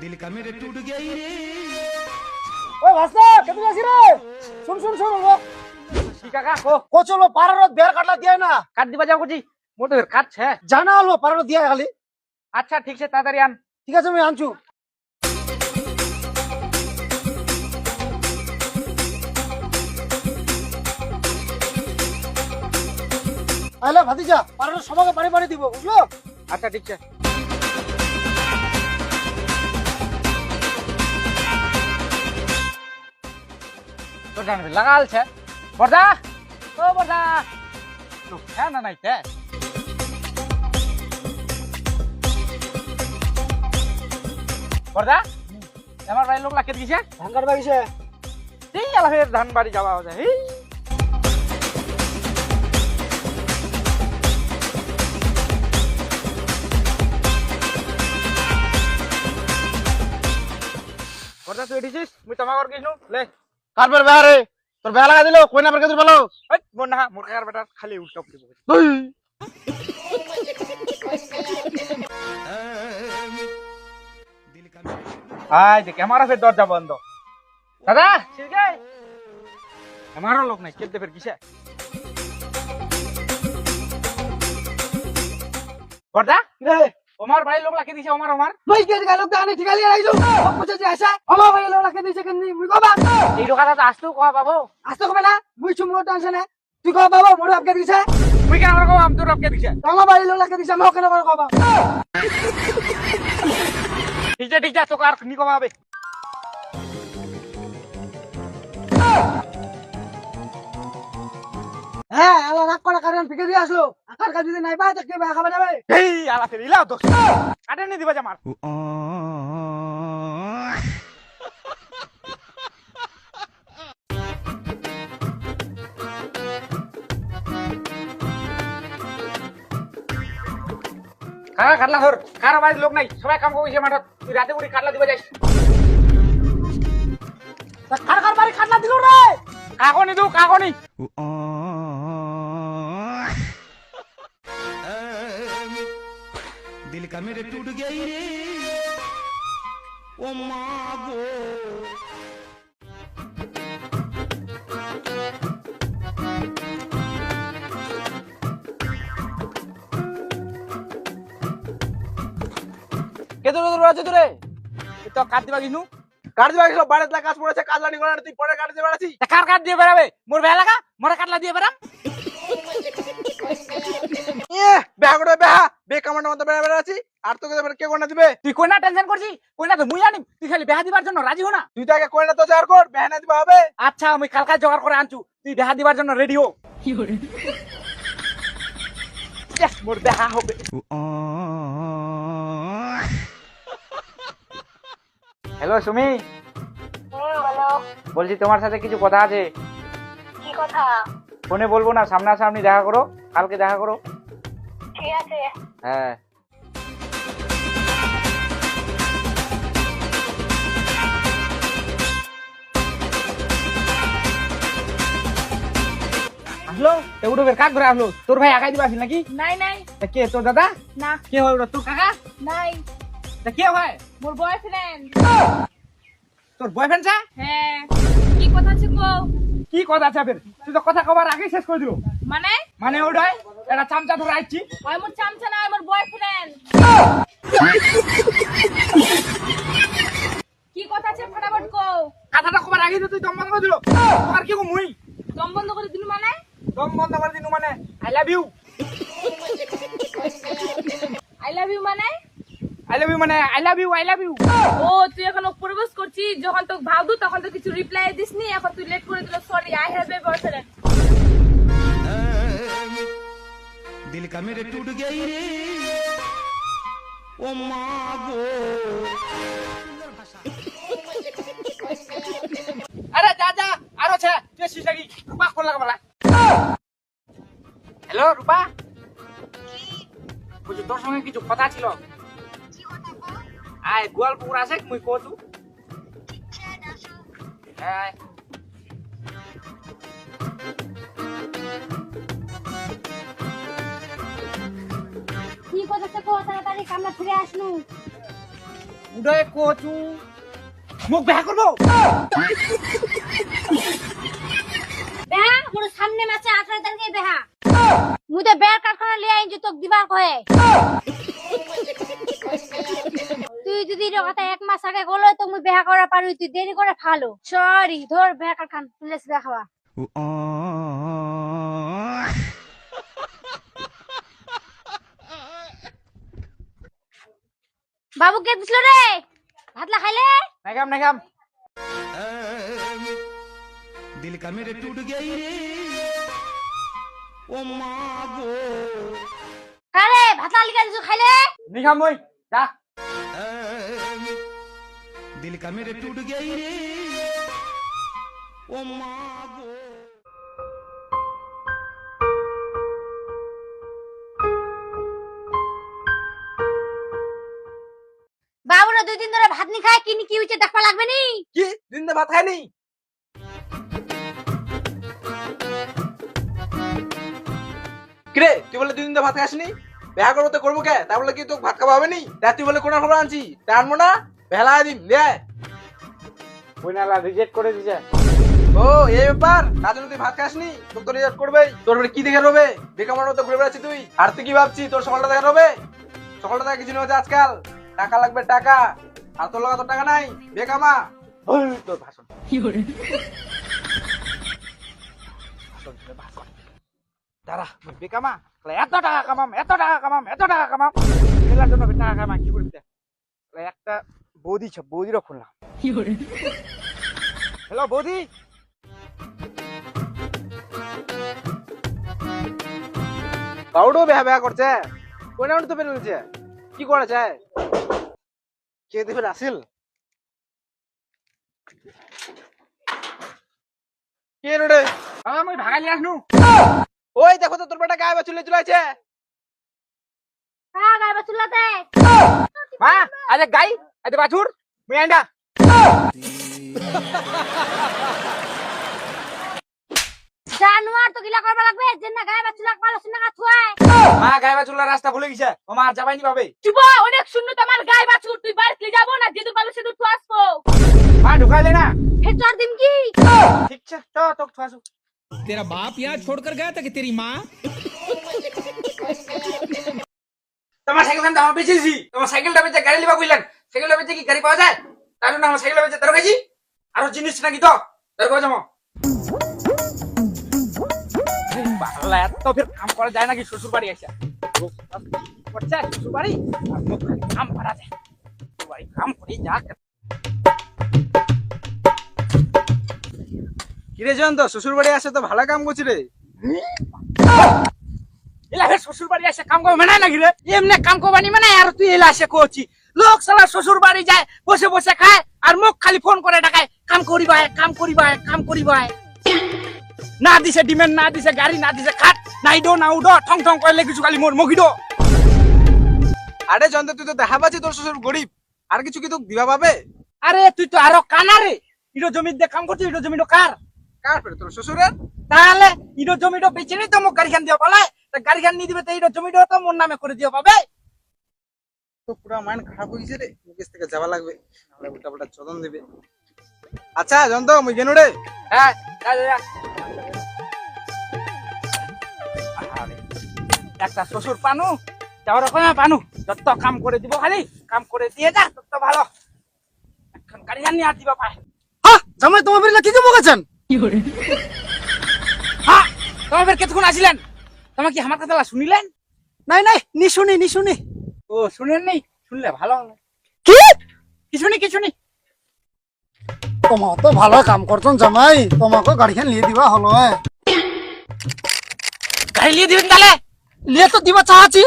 दिल का मेरे टूट गई रे। ওই ভাস্তা কেমন আছিস রে? শুন শুন শুন ও কি কাকা কো কো চলো পারারত বের কাটলা দিয়ে না কাট দিবা যাও কুজি মোর তো কাটছে জানা হলো পারারত দিয়ে খালি আচ্ছা ঠিক আছে তাড়াতাড়ি আন ঠিক আছে আমি আনছু আলে ভাতিজা পারারত সবাইকে বাড়ি বাড়ি দিব বুঝলো আচ্ছা ঠিক আছে তো জানবে লাগালছে বড়দা ও বড়দা তো হ্যাঁ না নাই তে বড়দা আমার ভাই লোক লাকে দিছে ধান কাটবা গেছে এই আলা ফের ধান বাড়ি যাওয়া হচ্ছে এই বড়দা তুই এসেছিস মুই তোমার ঘর গেছিনু লে কাটবার বেহারে তোর বেহা লাগা দিলো কই না বের কেদুর ভালো এই মোর না মোর কাকার বেটা খালি উল্টা উল্টি বকে তুই दिल का मेरे আয় দেখ আমারও ফের দরজা বন্ধ দাদা ঠিক আছে আমারও লোক নাই কেটে ফের কিসে বড়দা রে আমার ভাই লোক লাকে দিছে আমার তুই কে গেল গানে ঠিক আছে আইলো বুঝে যে আসা আমার ভাই লোলা কে দিছে কেন মুই কবা এই লোকাটা তো আসতেও কয়া পাবো আসতে কবে না মুই চুমো টেনশনে তুই কবা বাবা মোর আপকে দিছে তুই কেন আমার কব আমি তোর রবকে দিছে আমার ভাই লোলা কে দিছে আমি কেন কবা ঠিক আছে তোকে আর নি কবা হবে হ্যাঁ আলা রাগ করা কারণ ফিকে দিয়ে আসলো আকার কাজ যদি নাই পায় তো কে খাবে যাবে এই আলা ফের ইলাও তো কাটে নি দিবা জামার কাকা কাটলা ধর কারো বাড়ির লোক নাই সবাই কাম করছে মাঠত তুই রাতে উড়ি কাটলা দিবা যাইস কার কার বাড়ি খাটলা দিল রে কাকনি দু কাকনি दिल का मेरे टूट गई रे। ओ माँ गो কে তোর আছে তোরে তো কাট দিবা কিনু কাট দিবা গেছিল বাড়িতে কাজ পড়েছে কাজলা নি করে তুই পরে কাট দিয়ে বেড়াছি কার কাট দিয়ে বেড়াবে মোর বেয়া লাগা মোরে কাটলা দিয়ে বেড়াম বেহা করে বেহা বে কামান্ডের মতো বেড়া বেড়াছি আর তোকে কে কোনা দিবে তুই কোনা টেনশন করছিস কোনা তো মুই জানি তুই খালি বেহা দিবার জন্য রাজি হ না তুই তো আগে কোনা তো জোগাড় কর বেহা না দিবা হবে আচ্ছা আমি কালকা জোগাড় করে আনছু তুই বেহা দিবার জন্য রেডি হো কি করে মোর বেহা হবে হ্যালো সুমি বলো বলছি তোমার সাথে কিছু কথা আছে কি কথা ফোনে বলবো না সামনাসামনি দেখা করো কালকে দেখা করো ঠিক আছে হ্যাঁ আসলো এগুলো বের কাক ধরে আসলো তোর ভাই আগাই দিবা আসিল নাকি নাই নাই তা কে তোর দাদা না কে হয় ওটা তোর কাকা নাই তা কে হয় মোর বয়ফ্রেন্ড তোর বয়ফ্রেন্ড স্যার হ্যাঁ কি কথা আছে কো কি কথা আছে ফের তুই তো কথা কবার আগে শেষ করে দিল মানে মানে ওটাই এটা চামচা ধরে আসছি ওই মোর চামচা না আমার বয়ফ্রেন্ড কি কথা আছে ফটাফট কো কথাটা কবার আগে তো তুই দম বন্ধ করে দিল তোমার কি মুই দম বন্ধ করে দিলু মানে দম বন্ধ করে দিনু মানে I love you I love you মানে আই লাভ ইউ মানে আই লাভ ইউ ও তুই এখন প্রপোজ করছিস যখন তোকে ভাবদু তখন তো কিছু রিপ্লাই দিসনি এখন তুই লেট করে দিল sorry I have a boyfriend दिल का मेरे टूट गई रे। ओ माँ गो আরে যা যা আরো ছে তুই শিস লাগি রূপা ফোন লাগা বলা হ্যালো রূপা বুঝি তোর সঙ্গে কিছু কথা ছিল আয় গোয়ালপুর আছে মুই কতু হ্যাঁ কি করতেছে কো তাড়াতাড়ি কামনা ফিরে আসনু উদয় কচু মোক বেহা করবো বেহা মোর সামনে মাছে 18 তারিখে বেহা মুই তো বের কারখানা লিয়ে আইছি তোক দিবার কয়ে তুই যদি এর কথা 1 মাস আগে গলো তো মুই বেহা করা পারি তুই দেরি করে ফালো সরি ধর বেহা কারখানা তুলেছ দেখাবা বাবু কে দিছিল রে ভাতলা খাইলে নাগাম दिल का मेरे टूट गई रे ओ मागो আরে ভাতলা লিখা দিছো খাইলে নিখাম মই যা दिल का मेरे टूट गई रे ओ मागो বাবুরা 2 দিন ধরে ভাত নি খায় কি হইছে দেখবা লাগবে নি কি দিন দে ভাত খাইনি কিরে তুই বলে 2 দিন ধরে ভাত খাসনি বেহা করবো তো করবো কে তা বলে কি তোকে ভাত খাওয়া হবে নি তা তুই বলে কোন খবর আনছি তা আনবো না বেলা দিন লে বইনালা রিজেক্ট করে দিছে ও এই ব্যাপার তার জন্য তুই ভাত খাসনি তোকে তো রিজেক্ট করবেই তোর বলে কি দেখে রবে বেকামার মতো ঘুরে বেড়াচ্ছি তুই আর তুই কি ভাবছি তোর সকালটা দেখা রবে সকালটা দেখা কিছু নেই হচ্ছে আজকাল টাকা লাগবে টাকা আর তোর লাগা তো টাকা নাই বেকামা তোর ভাষণ দাঁড়া বেকামা এত টাকা কামাম এলার জন্য টাকা কামা কি করবি একটা বৌদি বৌদিরও খুললাম হ্যালো বৌদি বাউডো বেহা করছে কোন তো বেরোচ্ছে কি করা যায় কে দেবে আসিল কে রে আমি ভাগালি আসনু ওই দেখো তো তোর বেটা গায়ে চলে চলেছে হ্যাঁ গায় বাচুলাতে মা আরে গাই আরে বাছুর মুই আইডা জানুয়ার তো গিলা করবা লাগবে যে না গায় বাচুলা পালা শুনে কা থুয়ায় মা গায়ে বাছুরলা রাস্তা ভুলে গেছে ও মা আর যাবাই নি পাবে চুপ অনেক শূন্য তোমার গায়ে বাছুর তুই বাড়িতে যাবো না যেদূর পাবে সেদূর তো আসবো মা ঢুকাইলে না হে তোর দিন কি ঠিক আছে তো তোক থাসু तेरा बाप यहाँ छोड़कर गया था कि तेरी माँ তোমার সাইকেল খান দাম বেচেছি তোমার সাইকেলটা বেচে গাড়ি লিবা কইলেন সাইকেলটা বেচে কি গাড়ি পাওয়া যায় তার জন্য আমার সাইকেলটা বেচে দরকার কি আরো জিনিস নাকি তো দরকার যাবো বাংলা এত ফের কাম করা যায় নাকি শ্বশুর বাড়ি আসা করছে শ্বশুর বাড়ি আর মুখ খালি কাম করা যায় শ্বশুর বাড়ি কাম করি যা কিরে জয়ন্ত শ্বশুর বাড়ি আসে তো ভালো কাম করছি রে এলা ফের শ্বশুর বাড়ি আসে কাম করবে না নাকি রে এমনি কাম করবানি মানে আর তুই এলা আসে করছি লোক সালা শ্বশুর বাড়ি যায় বসে বসে খায় আর মুখ খালি ফোন করে ডাকায় কাম করিবাই না দিছে ডিমেন্ড না দিছে গাড়ি না দিছে খাট নাইডো না উডো ঠং ঠং করলে কিছু খালি মোর মগিডো আরে জয়ন্ত তুই তো দেখা পাচ্ছি তোর শ্বশুর গরিব আর কিছু কি তোকে দিবা পাবে আরে তুই তো আরো কানা রে ইডো জমির দিয়ে কাম করছিস ইডো জমিটো কার ফের তোর শ্বশুরের তাহলে ইডো জমিটো বেচে নি তো মোক গাড়ি খান দিও পালে তা গাড়ি খান নি দিবে তো ইডো জমিটো তো মোর নামে করে দিও পাবে তো পুরো মাইন্ড খারাপ হয়ে গেছে রে মুকেশ থেকে যাওয়া লাগবে নাহলে উল্টা পাল্টা চদন দিবে আচ্ছা জন্ত মুই গেনু রে হ্যাঁ যা একটা শ্বশুর পানু যাওয়ার ওখানে পানু যত কাম করে দিব খালি কাম করে দিয়ে যা তত ভালো এখন গাড়ি খান নিয়ে আর দিবা পায় হ্যাঁ জামাই তোমার বেলা কি কাম করেছেন হ্যাঁ তোমার বের কতক্ষণ আসিলেন তোমার কি আমার কথা শুনিলেন নাই নি শুনি ও শুনেন নাই শুনলে ভালো হলো কিছু নি তোমার তো ভালো কাম করছেন জামাই তোমাকে গাড়িখান নিয়ে দিবা হলো গাড়ি নিয়ে দিবেন তাহলে নিয়ে তো দিবা চাচ্ছি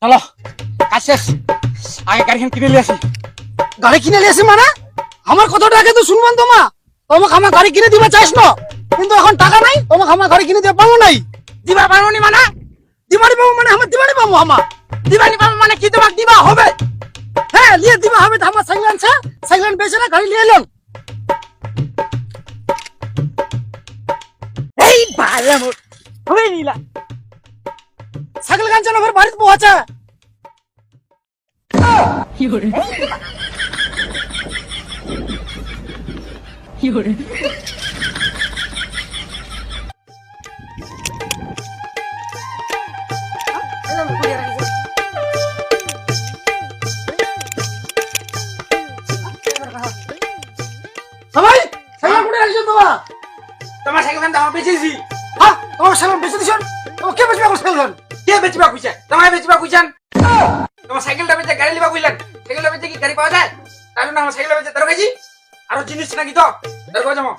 চলো কাজ শেষ আগে গাড়িখান কিনে নিয়ে আসি গাড়ি কিনে নিয়েছি মানে আমার কথাটা আগে তো শুনবেন তোমা তোমাকে আমার গাড়ি কিনে দিবা চাইছ না কিন্তু এখন টাকা নাই তোমাকে আমার গাড়ি কিনে দিতে পারবো নাই দিবা পারো নি মানে দিবাড়ি পাবো মানে আমার দিবাড়ি পাবো আমার দিবা নিবা মানে কি তোমাকে দিবা হবে? হ্যাঁ নিয়ে দিবা হবে তো আমার সাইকেল আনছে, সাইকেল বেচে না গাড়ি নিয়ে এলাম। এই বাইরে মোর হবে নিলা সাইকেল গান চালাবার বাড়িতে পৌঁছে। সবাই সাইকেল কোথায় রাখছো তোমার? তোমার সাইকেল খান দাম বেচেছি। হ্যাঁ তোমার সাইকেল বেচে দিছো? তোমার কে বেচবে আমার সাইকেল? কে বেচবা কইছে? তোমায় বেচবা কইছেন? তোমার সাইকেলটা বেচে গাড়ি লিবা কইলেন। সাইকেলটা বেচে কি গাড়ি পাওয়া যায়? তাই না আমার সাইকেলটা বেচে দরকার কি? আরো জিনিস নাকি তো? দরকার যাবো।